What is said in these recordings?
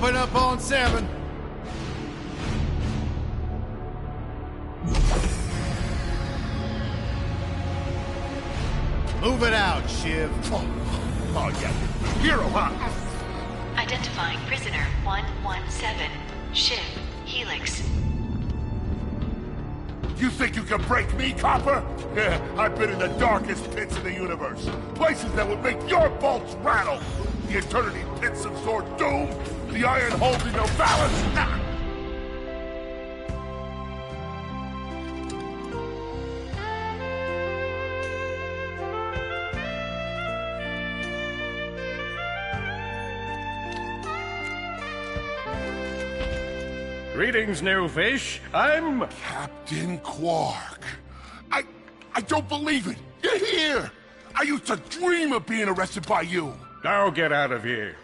Coming up on 7. Move it out, Shiv. Oh yeah, hero, huh? Identifying prisoner 117, Shiv, Helix. You think you can break me, Copper? Yeah, I've been in the darkest pits in the universe. Places that would make your bolts rattle. The eternity pits of Sword Doom. The iron holding no balance. Nah. Greetings, new fish. I'm... Captain Quark. I don't believe it. You're here. I used to dream of being arrested by you. Now get out of here.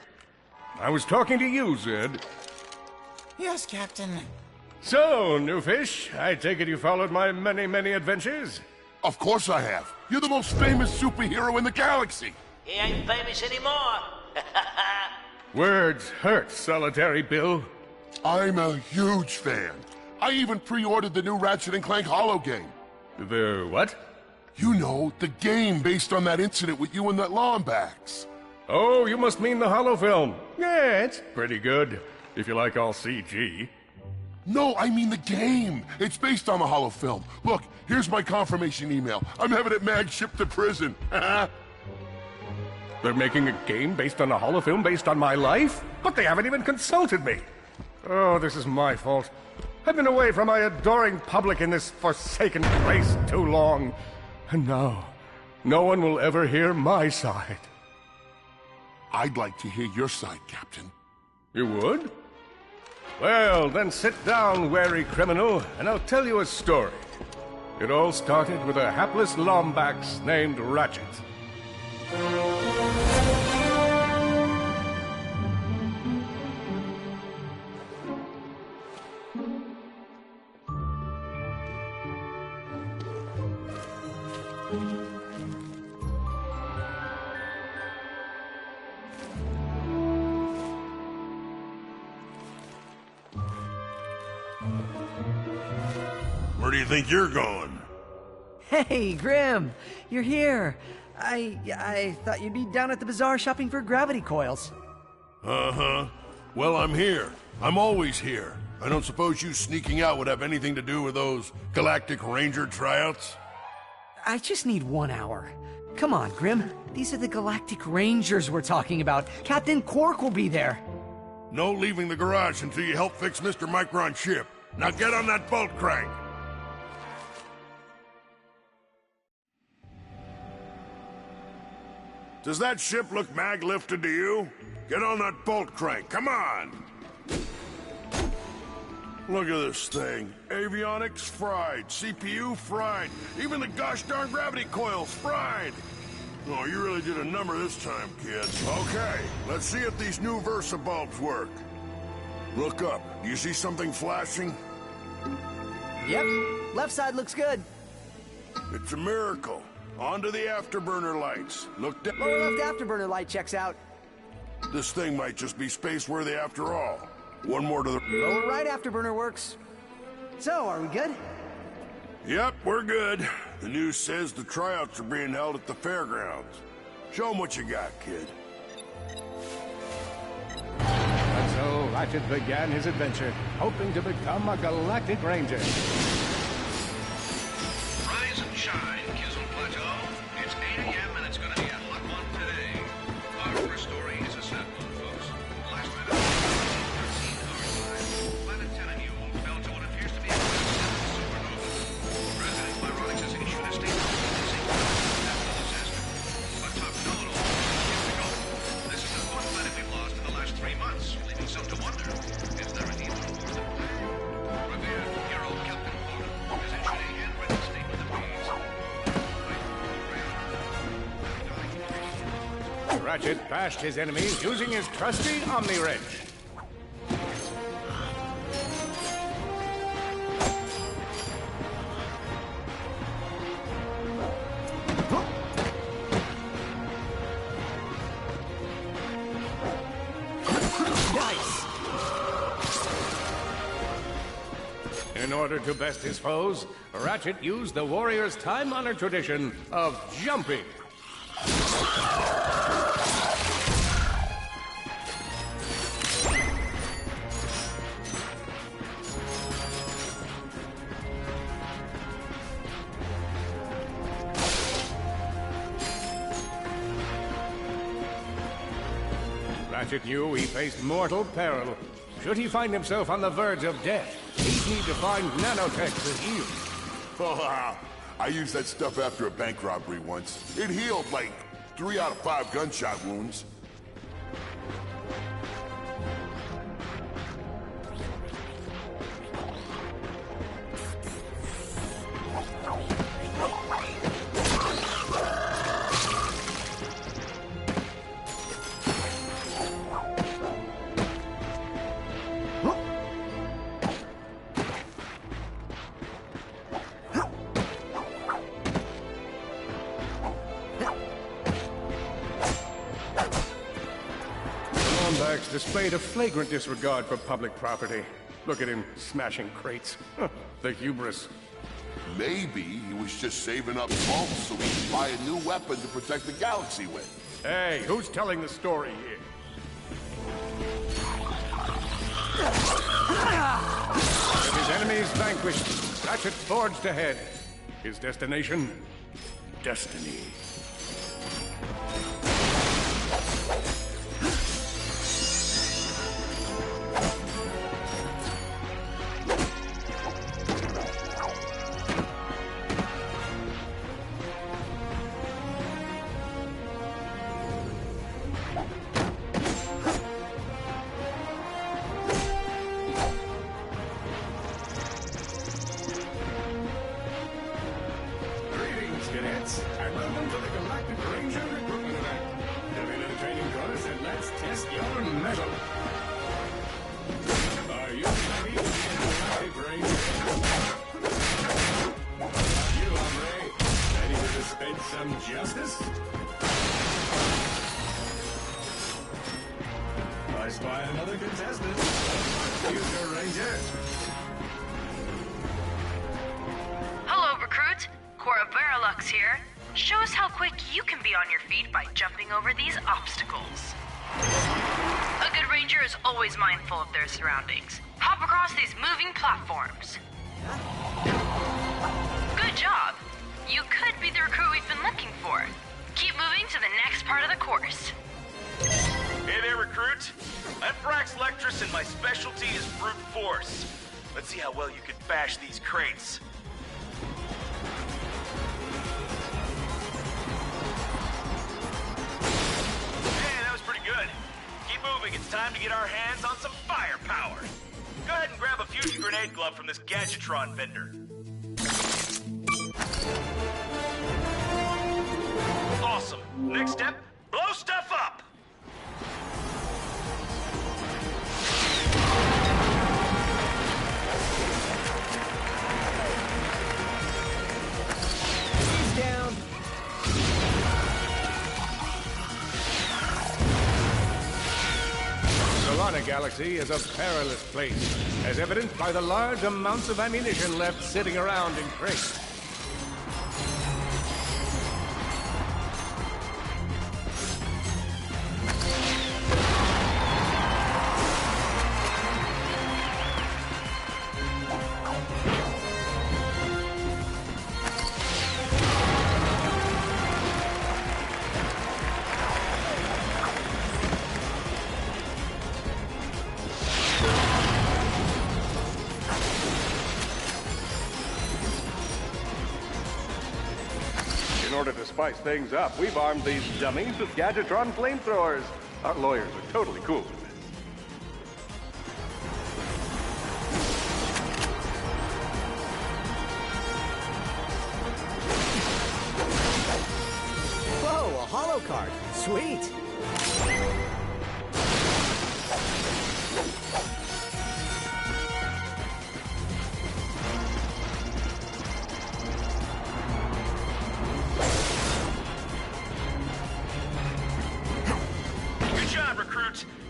I was talking to you, Zed. Yes, Captain. So, new fish, I take it you followed my many, many adventures? Of course I have. You're the most famous superhero in the galaxy. He ain't famous anymore. Words hurt, Solitary Bill. I'm a huge fan. I even pre-ordered the new Ratchet & Clank Holo game. The what? You know, the game based on that incident with you and that Lombax. Oh, you must mean the Holo film. Yeah, it's pretty good, if you like all CG. No, I mean the game. It's based on the Holo film. Look, here's my confirmation email. I'm having it mag shipped to prison. They're making a game based on a Holo film based on my life? But they haven't even consulted me. Oh, this is my fault. I've been away from my adoring public in this forsaken place too long. And now, no one will ever hear my side. I'd like to hear your side, Captain. You would? Well, then sit down, wary criminal, and I'll tell you a story. It all started with a hapless Lombax named Ratchet. Where do you think you're going? Hey, Grim, you're here. I thought you'd be down at the bazaar shopping for gravity coils. Uh-huh. Well, I'm here. I'm always here. I don't suppose you sneaking out would have anything to do with those Galactic Ranger tryouts? I just need 1 hour. Come on, Grim. These are the Galactic Rangers we're talking about. Captain Quark will be there. No leaving the garage until you help fix Mr. Micron's ship. Now get on that bolt crank. Does that ship look mag-lifted to you? Get on that bolt crank, come on! Look at this thing. Avionics fried, CPU fried, even the gosh darn gravity coils fried! Oh, you really did a number this time, kid. Okay, let's see if these new Versa bulbs work. Look up. Do you see something flashing? Yep, left side looks good. It's a miracle. Onto the afterburner lights. Look down. Lower left afterburner light checks out. This thing might just be space-worthy after all. One more to the... Lower right afterburner works. So, are we good? Yep, we're good. The news says the tryouts are being held at the fairgrounds. Show 'em what you got, kid. And so Ratchet began his adventure, hoping to become a Galactic Ranger. Rise and shine, Kizzle Plateau. It's 8 a.m. and it's going to be a hot one today. Our first story is a sad one, folks. Last night, a 13 car ride. Planet 10 and you fell to what appears to be a supernova. President Byronics has issued a statement releasing after the disaster. But top note, years ago, this is the fourth planet we've lost in the last 3 months, leaving some to wonder if there is even more than that. Revered hero Captain Quark has issued a handwritten statement that reads, Ratchet bashed his enemies using his trusty Omni Wrench. Nice! In order to best his foes, Ratchet used the warrior's time-honored tradition of jumping. Ratchet knew he faced mortal peril. Should he find himself on the verge of death, he'd need to find nanotech to heal. Oh, I used that stuff after a bank robbery once. It healed like 3 out of 5 gunshot wounds. Displayed a flagrant disregard for public property. Look at him smashing crates. The hubris. Maybe he was just saving up bolts so he could buy a new weapon to protect the galaxy with. Hey, who's telling the story here? With his enemies vanquished, Ratchet forged ahead. His destination? Destiny. Surroundings. Hop across these moving platforms. Good job. You could be the recruit we've been looking for. Keep moving to the next part of the course. Hey there, recruit. I'm Brax Lectrus and my specialty is brute force. Let's see how well you can bash these crates. Hey, that was pretty good. Keep moving, it's time to get our hands on some firepower. Go ahead and grab a fused grenade glove from this Gadgetron vendor. Awesome. Next step, blow stuff up! He's down. Solana Galaxy is a perilous place, as evidenced by the large amounts of ammunition left sitting around in crates. In order to spice things up, we've armed these dummies with Gadgetron flamethrowers. Our lawyers are totally cool with this. Whoa, a holo card. Sweet.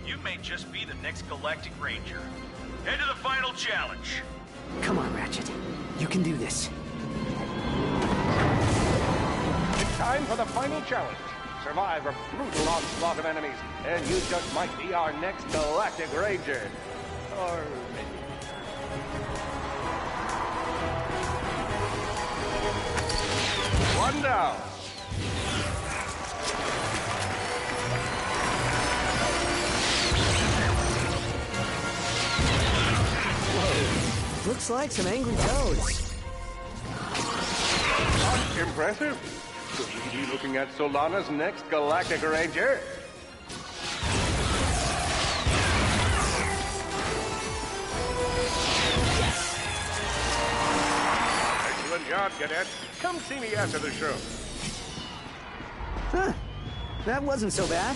You may just be the next Galactic Ranger. Head to the final challenge. Come on, can do this. It's time for the final challenge. Survive a brutal onslaught of enemies, and you just might be our next Galactic Ranger. Or maybe... One down. Looks like some angry toads. Impressive. Could we be looking at Solana's next Galactic Ranger? Excellent job, Cadet. Come see me after the show. Huh. That wasn't so bad.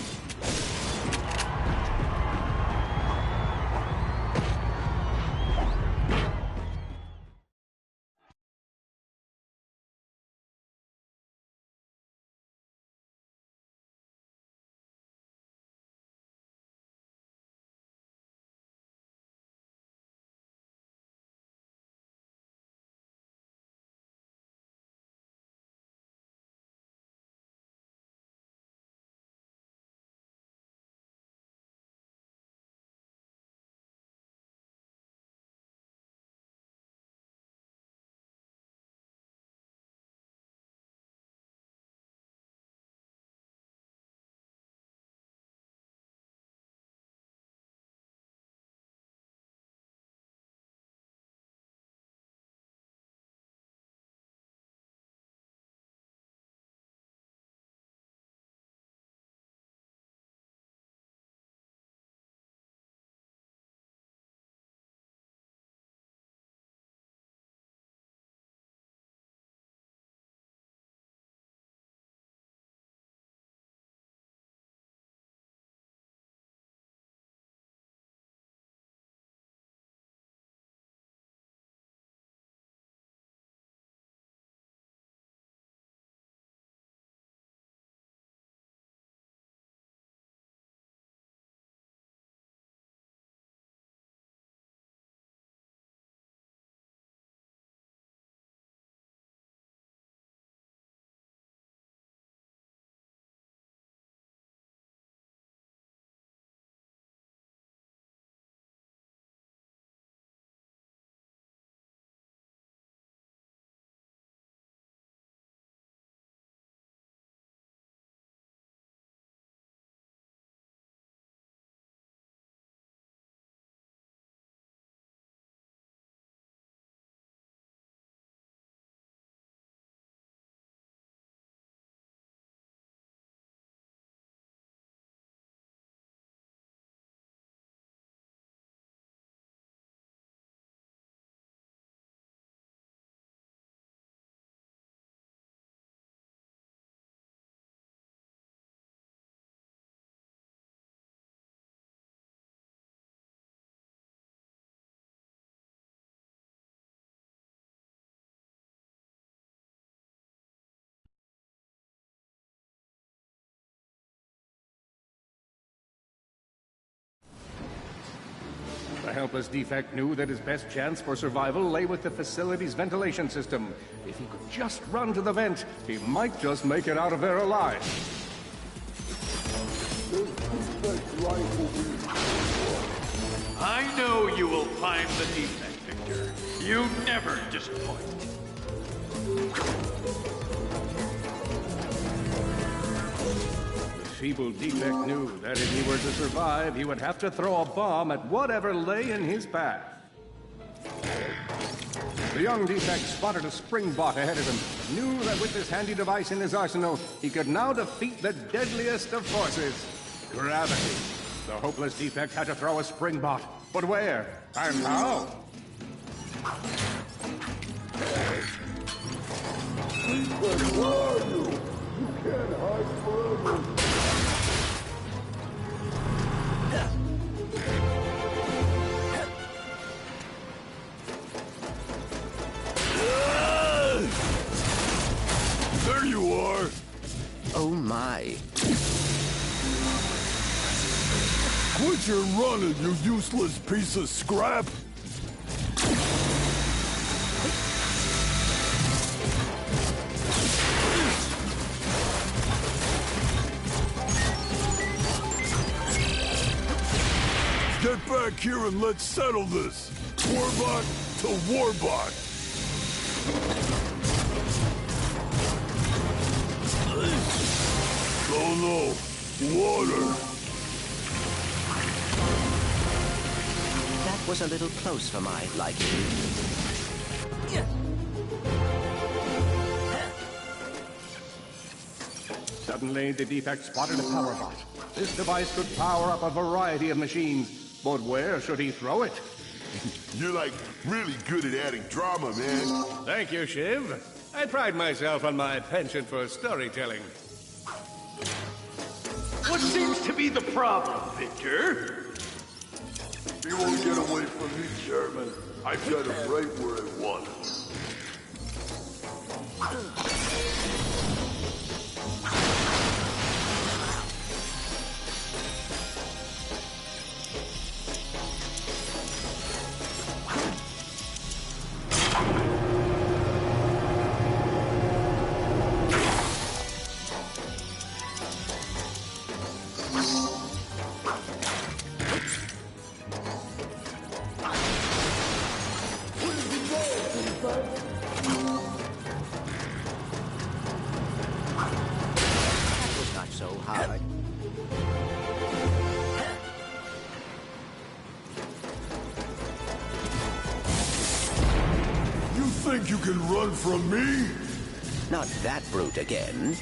The helpless defect knew that his best chance for survival lay with the facility's ventilation system. If he could just run to the vent, he might just make it out of there alive. I know you will find the defect, Victor. You never disappoint. The feeble defect knew that if he were to survive, he would have to throw a bomb at whatever lay in his path. The young defect spotted a spring bot ahead of him, knew that with this handy device in his arsenal, he could now defeat the deadliest of forces, gravity. The hopeless defect had to throw a spring bot, but where and how? Where are you? You can't hide forever. There you are! Oh my. Quit your running, you useless piece of scrap! back here and let's settle this. Warbot to Warbot. Oh no, water. That was a little close for my liking. Suddenly, the defect spotted a power bot. This device could power up a variety of machines, but where should he throw it? You're like really good at adding drama, man. Thank you, Shiv. I pride myself on my penchant for storytelling. What seems to be the problem, Victor? He won't get away from me, Chairman. I've got him right where I want him. That was not so hard. You think you can run from me? Not that brute again.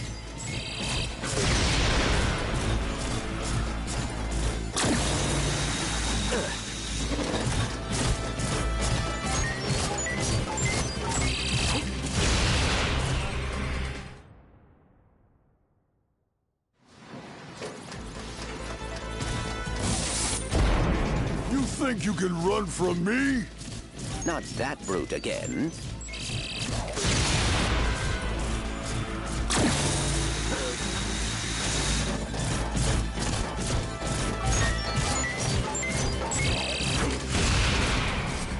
You think you can run from me? Not that brute again.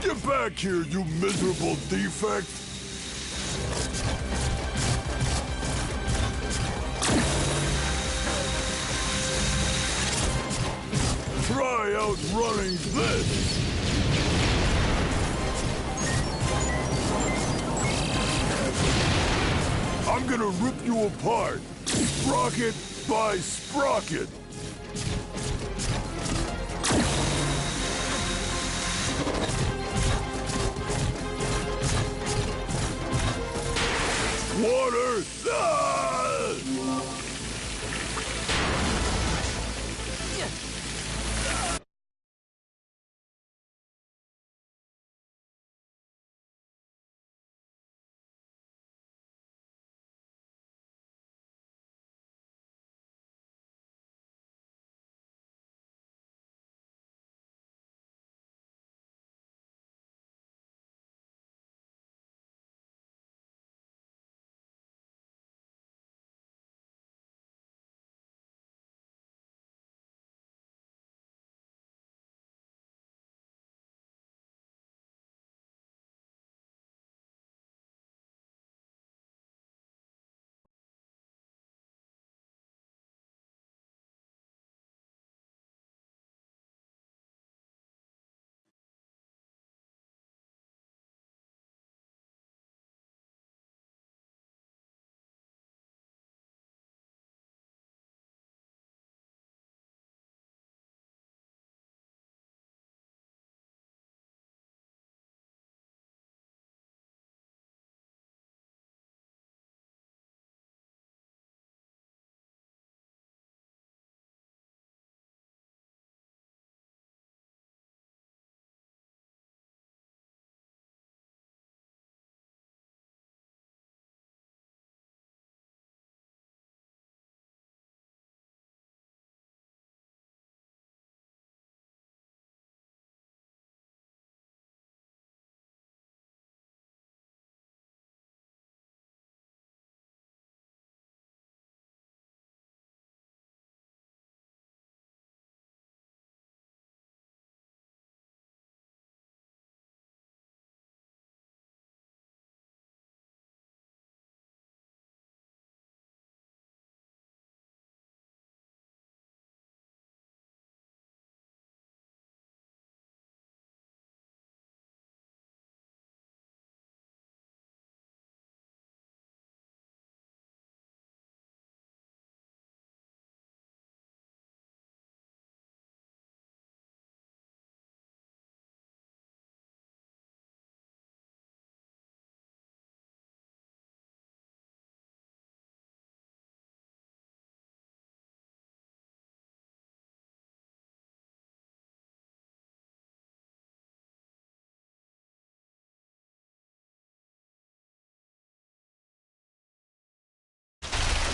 Get back here, you miserable defect! Try outrunning this! I'm gonna rip you apart, sprocket by sprocket! Water! Ah!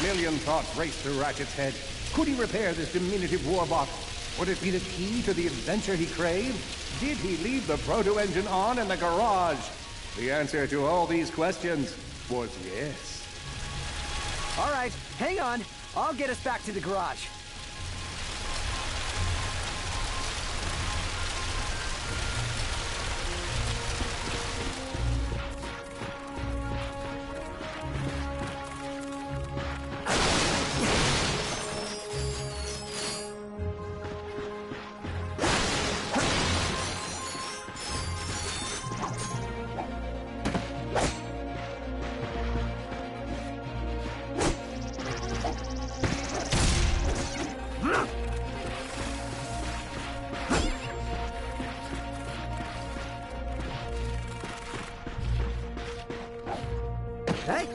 A million thoughts raced through Ratchet's head. Could he repair this diminutive warbot? Would it be the key to the adventure he craved? Did he leave the proto-engine on in the garage? The answer to all these questions was yes. All right, hang on. I'll get us back to the garage. Hey!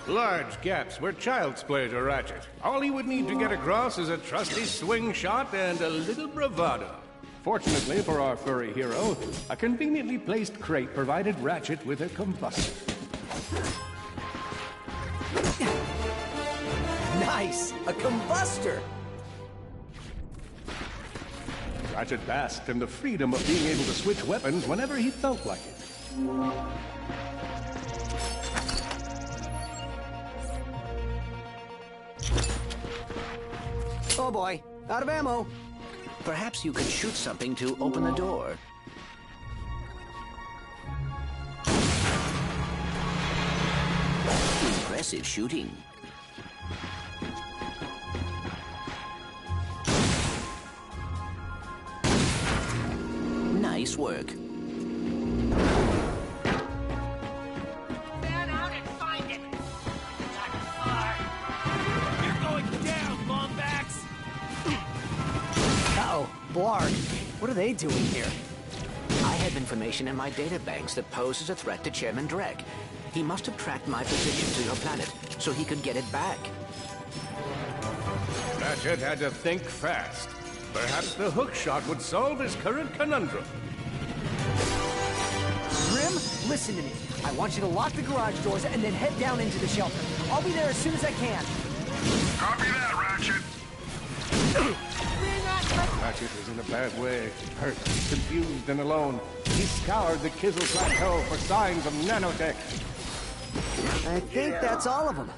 Large gaps were child's play to Ratchet. All he would need to get across is a trusty swing shot and a little bravado. Fortunately for our furry hero, a conveniently placed crate provided Ratchet with a combustor. Nice! A combustor! Ratchet basked in the freedom of being able to switch weapons whenever he felt like it. Oh boy, out of ammo. Perhaps you could shoot something to open the door. Impressive shooting. Nice work. Stand out and find it. Not far. You're going down, Longbacks. Uh-oh, Blarg. What are they doing here? I have information in my databanks that poses a threat to Chairman Drek. He must have tracked my position to your planet so he could get it back. Ratchet had to think fast. Perhaps the hook shot would solve his current conundrum. Grim, listen to me. I want you to lock the garage doors and then head down into the shelter. I'll be there as soon as I can. Copy that, Ratchet. Ratchet was in a bad way. Hurt, confused, and alone. He scoured the Kizzle Plateau for signs of nanotech. I think that's all of them.